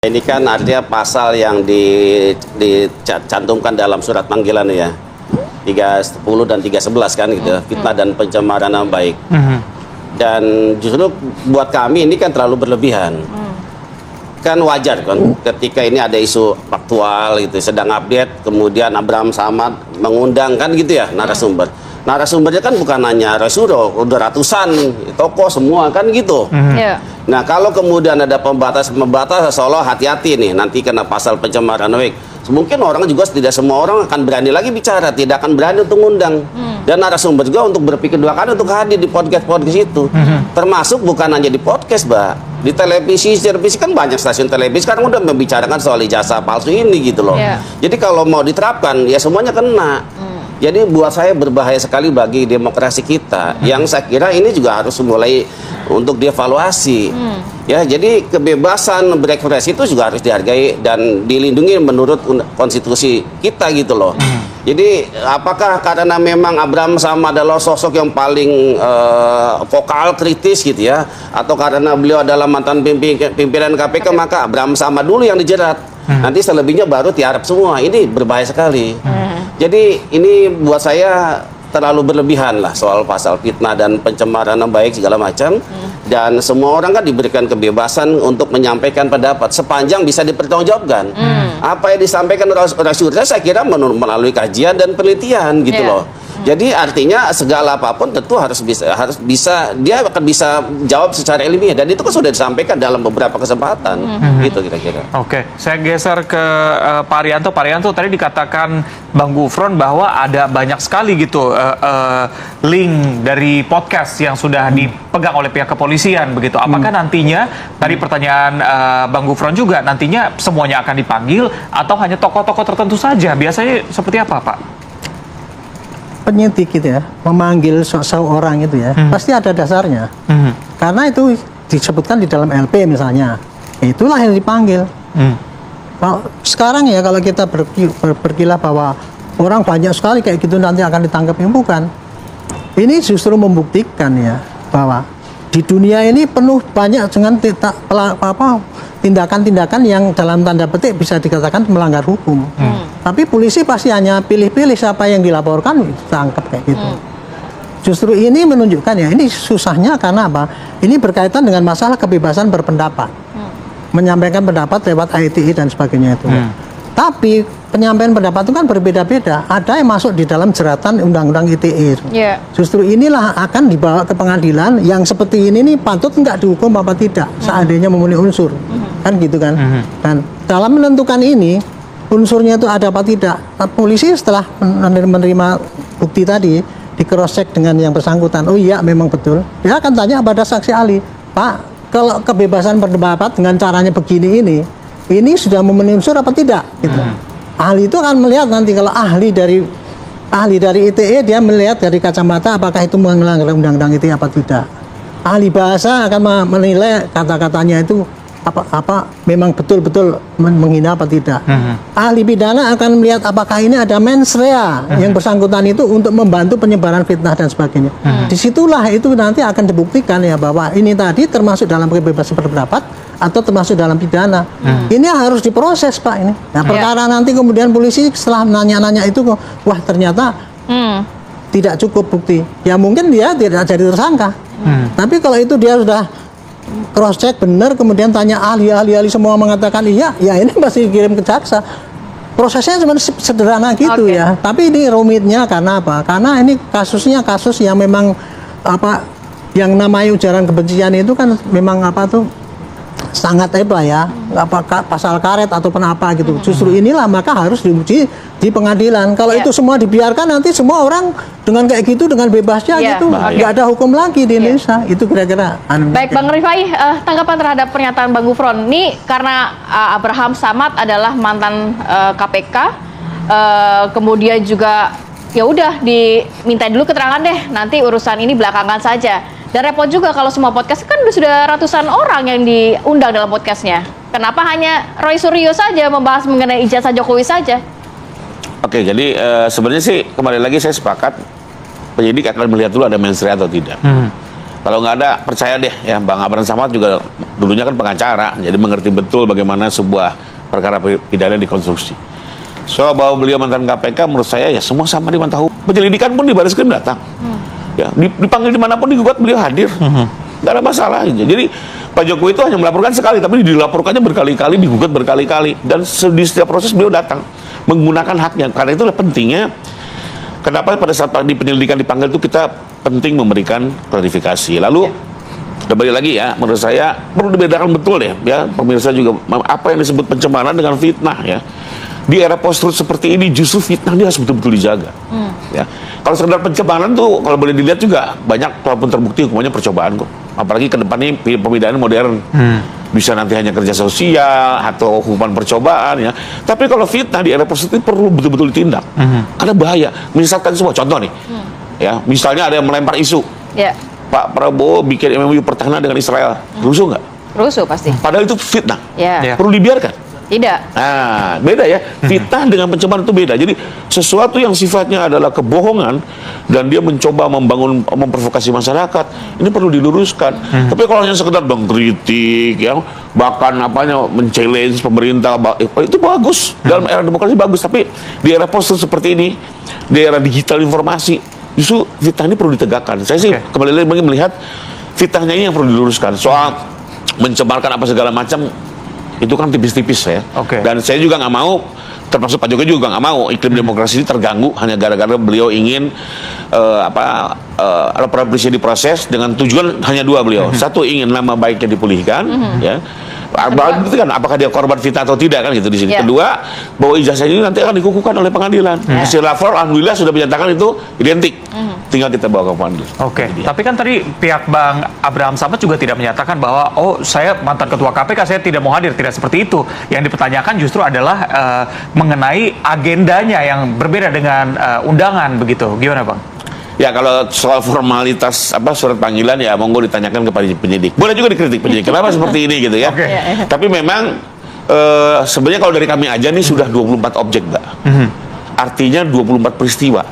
Ini kan artinya pasal yang dicantumkan dalam surat panggilan ya, 310 dan 311 kan gitu, fitnah dan pencemaran nama baik. Dan justru buat kami ini kan terlalu berlebihan. Kan wajar kan ketika ini ada isu faktual gitu, sedang update, kemudian Abraham Samad mengundang kan gitu ya narasumber. Narasumbernya kan bukan hanya Rasuro, udah ratusan tokoh semua kan gitu. Nah kalau kemudian ada pembatas seolah hati-hati nih nanti kena pasal pencemaran nama baik. Mungkin orang juga tidak semua orang akan berani lagi bicara, tidak akan berani untuk ngundang. Dan narasumber juga untuk berpikir dua kali untuk hadir di podcast itu. Termasuk bukan hanya di podcast, Mbak. Di televisi kan banyak stasiun televisi sekarang udah membicarakan soal ijazah palsu ini gitu loh. Jadi kalau mau diterapkan ya semuanya kena. Jadi buat saya berbahaya sekali bagi demokrasi kita. Yang saya kira ini juga harus mulai untuk dievaluasi. Ya, jadi kebebasan berekspresi itu juga harus dihargai dan dilindungi menurut konstitusi kita gitu loh. Jadi apakah karena memang Abraham Samad adalah sosok yang paling vokal kritis gitu ya, atau karena beliau adalah mantan pimpinan KPK maka Abraham Samad dulu yang dijerat. Nanti selebihnya baru tiarap semua. Ini berbahaya sekali. Jadi ini buat saya terlalu berlebihan lah soal pasal fitnah dan pencemaran nama baik segala macam. Dan semua orang kan diberikan kebebasan untuk menyampaikan pendapat sepanjang bisa dipertanggungjawabkan. Apa yang disampaikan Rasulullah saya kira melalui kajian dan penelitian gitu loh. Jadi artinya segala apapun tentu harus bisa dia akan bisa jawab secara ilmiah dan itu kan sudah disampaikan dalam beberapa kesempatan gitu kira-kira. Oke, saya geser ke Pak Arianto. Pak Arianto tadi dikatakan Bang Gufron bahwa ada banyak sekali gitu link dari podcast yang sudah dipegang oleh pihak kepolisian begitu. Apakah nantinya tadi pertanyaan Bang Gufron juga nantinya semuanya akan dipanggil atau hanya tokoh-tokoh tertentu saja? Biasanya seperti apa, Pak? Penyidik gitu ya, memanggil seseorang itu ya, pasti ada dasarnya. Karena itu disebutkan di dalam LP misalnya, itulah yang dipanggil. Sekarang ya kalau kita berkilah bahwa orang banyak sekali kayak gitu nanti akan ditangkap, bukan. Ini justru membuktikan ya bahwa di dunia ini penuh banyak dengan tindakan-tindakan yang dalam tanda petik bisa dikatakan melanggar hukum. Tapi polisi pasti hanya pilih-pilih siapa yang dilaporkan ditangkap kayak gitu. Justru ini menunjukkan ya ini susahnya karena apa? Ini berkaitan dengan masalah kebebasan berpendapat, menyampaikan pendapat lewat ITE dan sebagainya itu. Tapi penyampaian pendapat itu kan berbeda-beda. Ada yang masuk di dalam jeratan undang-undang ITE. Justru inilah akan dibawa ke pengadilan yang seperti ini nih patut nggak dihukum apa tidak seandainya memenuhi unsur, kan gitu kan. Dan dalam menentukan ini unsurnya itu ada apa tidak, polisi setelah menerima bukti tadi di cross check dengan yang bersangkutan, oh iya memang betul, dia akan tanya pada saksi ahli, Pak kalau kebebasan berpendapat dengan caranya begini ini sudah memenuhi unsur apa tidak gitu. Ahli itu akan melihat nanti kalau ahli dari ITE dia melihat dari kacamata apakah itu melanggar undang-undang ITE apa tidak. Ahli bahasa akan menilai kata-katanya itu apa memang betul-betul menghina apa tidak. Ahli pidana akan melihat apakah ini ada mens rea yang bersangkutan itu untuk membantu penyebaran fitnah dan sebagainya. Disitulah itu nanti akan dibuktikan ya bahwa ini tadi termasuk dalam kebebasan berpendapat atau termasuk dalam pidana. Ini harus diproses Pak ini. Nah perkara nanti kemudian polisi setelah nanya-nanya itu wah ternyata tidak cukup bukti. Ya mungkin dia tidak jadi tersangka. Tapi kalau itu dia sudah cross check benar kemudian tanya ahli semua mengatakan iya, ya ini pasti dikirim ke jaksa. Prosesnya sebenarnya sederhana gitu ya. Tapi ini rumitnya karena apa? Karena ini kasusnya kasus yang memang yang namanya ujaran kebencian itu kan memang sangat ya, pasal karet ataupun apa gitu. Justru inilah maka harus diuji di pengadilan. Kalau itu semua dibiarkan nanti semua orang dengan kayak gitu dengan bebasnya gitu, nggak ada hukum lagi di Indonesia. Itu kira-kira. Baik Bang Rifai, tanggapan terhadap pernyataan Bang Gufron ini karena Abraham Samad adalah mantan KPK, kemudian juga ya udah diminta dulu keterangan deh, nanti urusan ini belakangan saja. Dan repot juga kalau semua podcast kan sudah ratusan orang yang diundang dalam podcastnya. Kenapa hanya Roy Suryo saja membahas mengenai ijazah Jokowi saja? Oke, jadi sebenarnya sih kembali lagi saya sepakat penyidik akan melihat dulu ada mens rea atau tidak. Kalau nggak ada, percaya deh ya Bang Abraham Samad juga dulunya kan pengacara, jadi mengerti betul bagaimana sebuah perkara pidana dikonstruksi. Soal bahwa beliau mantan KPK, menurut saya ya semua sama di mata hukum. Penyelidikan pun di Barreskrim datang. Ya, dipanggil dimanapun digugat beliau hadir. Nggak ada masalah. Jadi Pak Jokowi itu hanya melaporkan sekali, tapi dilaporkannya berkali-kali, digugat berkali-kali. Dan di setiap proses beliau datang menggunakan haknya. Karena itulah pentingnya, kenapa pada saat di penyelidikan dipanggil itu kita penting memberikan klarifikasi. Lalu kembali lagi ya, menurut saya perlu dibedakan betul ya pemirsa juga, apa yang disebut pencemaran dengan fitnah ya. Di era post-truth seperti ini justru fitnah dia harus betul-betul dijaga. Ya. Kalau sekedar pencemaran tuh kalau boleh dilihat juga banyak, walaupun terbukti hukumannya percobaan kok. Apalagi ke depannya pemidanaan modern. Bisa nanti hanya kerja sosial atau hukuman percobaan ya. Tapi kalau fitnah di era post-truth perlu betul-betul ditindak. Karena bahaya, menyesatkan semua. Contoh nih. Ya, misalnya ada yang melempar isu. Ya. Pak Prabowo bikin MOU pertahanan dengan Israel. Rusuh nggak? Rusuh pasti. Padahal itu fitnah. Ya. Perlu dibiarkan. Tidak. Nah, beda ya. Fitnah dengan pencemaran itu beda. Jadi sesuatu yang sifatnya adalah kebohongan dan dia mencoba memprovokasi masyarakat, ini perlu diluruskan. Tapi kalau hanya sekedar mengkritik, ya, bahkan men-challenge pemerintah, itu bagus. Dalam era demokrasi bagus. Tapi di era post seperti ini, di era digital informasi, justru fitnah ini perlu ditegakkan. Saya sih kembali lagi melihat fitnahnya ini yang perlu diluruskan. Soal mencemarkan apa segala macam, itu kan tipis-tipis ya. Dan saya juga nggak mau, termasuk Pak Jokowi juga nggak mau iklim demokrasi ini terganggu hanya gara-gara beliau ingin presiden diproses dengan tujuan hanya dua beliau. Satu, ingin nama baiknya dipulihkan, ya. Itu kan apakah dia korban fitnah atau tidak kan gitu di sini. Kedua, bahwa ijazah ini nanti akan dikukuhkan oleh pengadilan. Hasil lapor alhamdulillah sudah menyatakan itu identik. Tinggal kita bawa ke pengadilan. Tapi kan tadi pihak Bang Abraham Samad juga tidak menyatakan bahwa saya mantan ketua KPK, saya tidak mau hadir. Tidak seperti itu. Yang dipertanyakan justru adalah mengenai agendanya yang berbeda dengan undangan begitu. Gimana Bang? Ya, kalau soal formalitas surat panggilan ya monggo ditanyakan kepada penyidik. Boleh juga dikritik penyidik. Kenapa seperti ini gitu ya. Tapi memang sebenarnya kalau dari kami aja nih sudah 24 objek, Mbak. Artinya 24 peristiwa.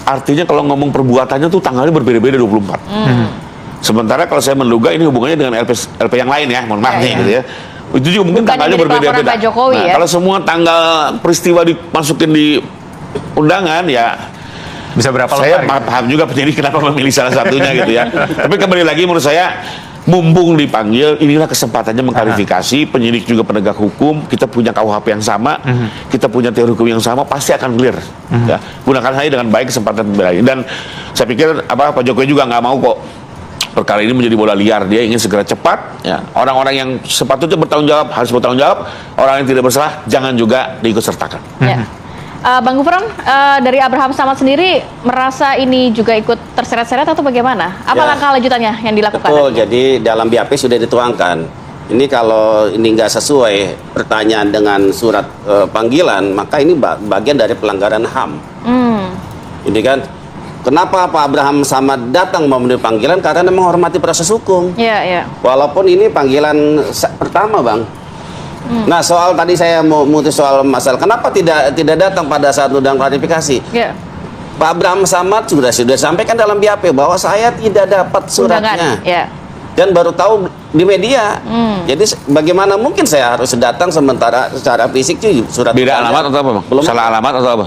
Artinya kalau ngomong perbuatannya tuh tanggalnya berbeda-beda 24. Sementara kalau saya menduga ini hubungannya dengan LP yang lain ya, mohon maaf nih gitu ya. Itu juga mungkin tanggalnya berbeda-beda. Nah, kalau semua tanggal peristiwa dimasukin di undangan ya bisa berapa saya paham juga penyidik kenapa memilih salah satunya gitu ya. Tapi kembali lagi menurut saya mumpung dipanggil, inilah kesempatannya mengklarifikasi. Penyidik juga penegak hukum, kita punya KUHP yang sama, kita punya teori hukum yang sama, pasti akan clear. Ya, gunakan saja dengan baik kesempatan pembela ini. Dan saya pikir Pak Jokowi juga nggak mau kok perkara ini menjadi bola liar. Dia ingin segera cepat. Ya, orang-orang yang sepatutnya bertanggung jawab harus bertanggung jawab. Orang yang tidak bersalah jangan juga diikut sertakan. Bang Gufron, dari Abraham Samad sendiri merasa ini juga ikut terseret-seret atau bagaimana? Apa langkah lanjutannya yang dilakukan? Betul, jadi dalam BAP sudah dituangkan. Ini kalau ini nggak sesuai pertanyaan dengan surat panggilan, maka ini bagian dari pelanggaran HAM. Ini kan, kenapa Pak Abraham Samad datang memenuhi panggilan? Karena menghormati proses hukum. Walaupun ini panggilan pertama, Bang. Nah, soal tadi saya mau mutus soal masalah kenapa tidak datang pada saat undang klarifikasi. Pak Abraham Samad sudah sampaikan dalam BAP bahwa saya tidak dapat suratnya. Dan baru tahu di media. Jadi bagaimana mungkin saya harus datang sementara secara fisik surat beda alamat atau apa, Bang? Belum salah alamat atau apa?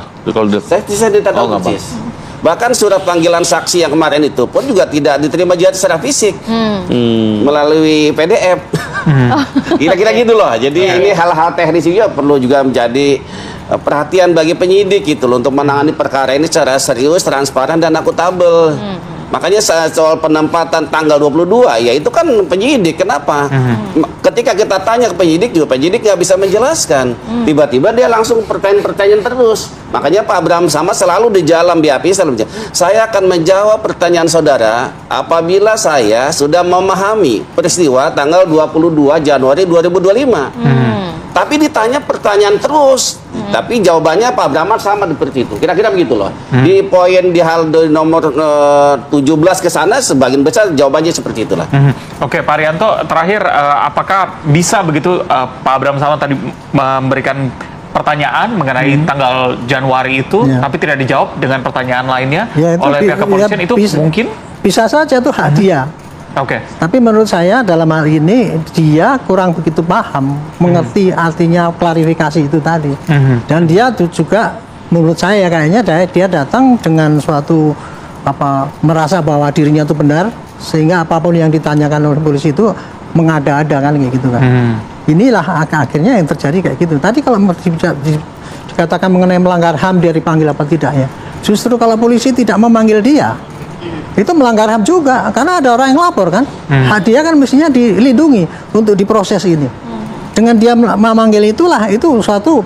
Saya tidak tahu persis. Bahkan surat panggilan saksi yang kemarin itu pun juga tidak diterima juga secara fisik. Melalui PDF. Kira-kira gitu loh. Jadi ini hal-hal teknis juga perlu juga menjadi perhatian bagi penyidik gitu loh, untuk menangani perkara ini secara serius, transparan dan akuntabel. Makanya soal penempatan tanggal 22 ya itu kan penyidik. Kenapa? Ketika kita tanya ke penyidik juga penyidik nggak bisa menjelaskan. Tiba-tiba dia langsung pertanyaan-pertanyaan terus. Makanya Pak Abraham Samad selalu di dalam BAP saya akan menjawab pertanyaan saudara apabila saya sudah memahami peristiwa tanggal 22 Januari 2025. Tapi ditanya pertanyaan terus. Tapi jawabannya Pak Abraham sama seperti itu. Kira-kira begitu loh. Di poin di hal nomor 17 ke sana sebagian besar jawabannya seperti itulah. Oke, Pak Arianto, terakhir apakah bisa begitu Pak Abraham Samad tadi memberikan pertanyaan mengenai tanggal Januari itu, tapi tidak dijawab dengan pertanyaan lainnya oleh pihak kepolisian, itu mungkin? Bisa saja tuh hak dia. Oke. Tapi menurut saya dalam hal ini dia kurang begitu paham, mengerti artinya klarifikasi itu tadi. Dan dia juga menurut saya kayaknya dia datang dengan suatu merasa bahwa dirinya itu benar, sehingga apapun yang ditanyakan oleh polisi itu mengada-ada kan kayak gitu kan. Inilah akhirnya yang terjadi kayak gitu. Tadi kalau dikatakan mengenai melanggar HAM dia dipanggil apa tidak ya. Justru kalau polisi tidak memanggil dia, itu melanggar HAM juga karena ada orang yang lapor kan. Dia kan mestinya dilindungi untuk diproses ini. Dengan dia memanggil itulah itu suatu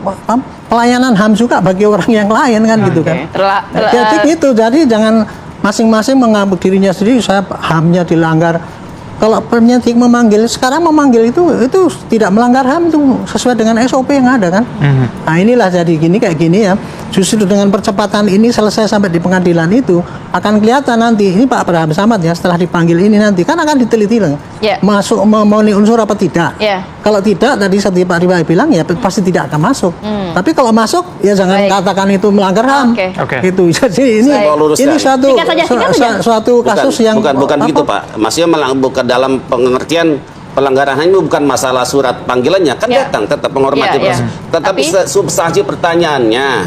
pelayanan HAM juga bagi orang yang lain kan gitu kan. Jadi gitu. Jadi jangan masing-masing mengambil dirinya sendiri saya HAM-nya dilanggar. Kalau penyidik memanggil, sekarang memanggil itu tidak melanggar HAM, itu sesuai dengan SOP yang ada kan. Nah inilah jadi kayak gini ya. Justru dengan percepatan ini selesai sampai di pengadilan itu akan kelihatan nanti ini Pak Abraham Samad ya setelah dipanggil ini nanti kan akan diteliti lah. Masuk memenuhi unsur apa tidak. Kalau tidak tadi seperti Pak Riwai bilang ya pasti tidak akan masuk. Tapi kalau masuk ya jangan katakan itu melanggar HAM. Itu jadi ini suatu kasus yang bukan begitu Pak. Maksudnya bukan dalam pengertian pelanggaran ini bukan masalah surat panggilannya kan datang tetap menghormati proses. Tetapi substansi pertanyaannya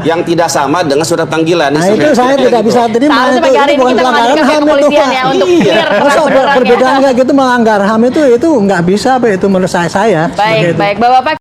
yang tidak sama dengan surat panggilan. Nah itu saya tidak bisa terima. Itu bukan pelanggaran HAM itu. Perbedaan kayak gitu melanggar HAM itu nggak bisa itu menurut saya. Baik, Bapak.